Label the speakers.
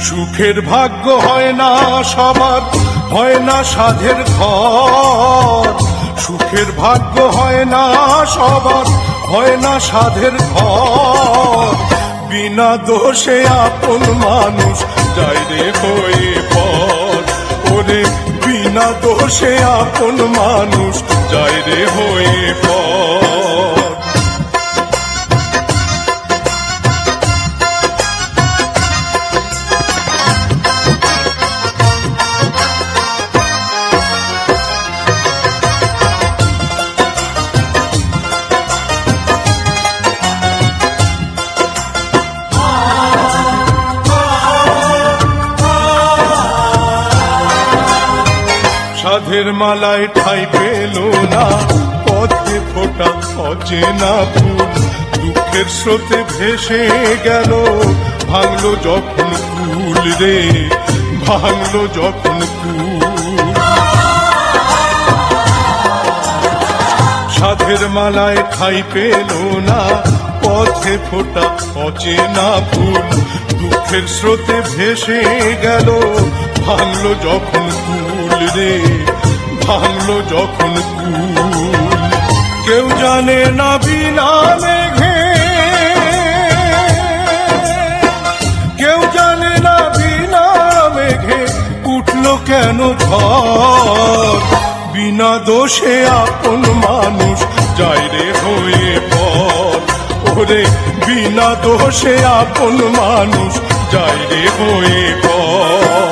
Speaker 1: সুখের ভাগ্য হয় না সবার, হয় না সাধের ঘর। সুখের ভাগ্য হয় না সবার, হয় না সাধের ঘর। বিনা দোষে আপন মানুষ যায় রে হয়ে পর। ওরে বিনা দোষে আপন মানুষ যায় রে হয়ে পর। সাধের মালায় ঠাঁই পেল না, পথে ফোটা অচেনা ফুল। দুঃখের স্রোতে ভেসে গেল, ভাঙলো যখন কুল রে, ভাঙলো যখন কুল। সাধের মালায় ঠাঁই পেল না, পথে ফোটা অচেনা ফুল। দুঃখের স্রোতে ভেসে গেল, ভাঙলো যখন কুল রে, ভাঙলো যখন কুল। কেউ জানে না বিনা মেঘে, কেউ জানে না বিনা মেঘে উঠলো কেন ঝড়। বিনা দোষে আপন মানুষ যায় রে হয়ে পর। ওরে বিনা দোষে আপন মানুষ যায় রে হয়ে পর।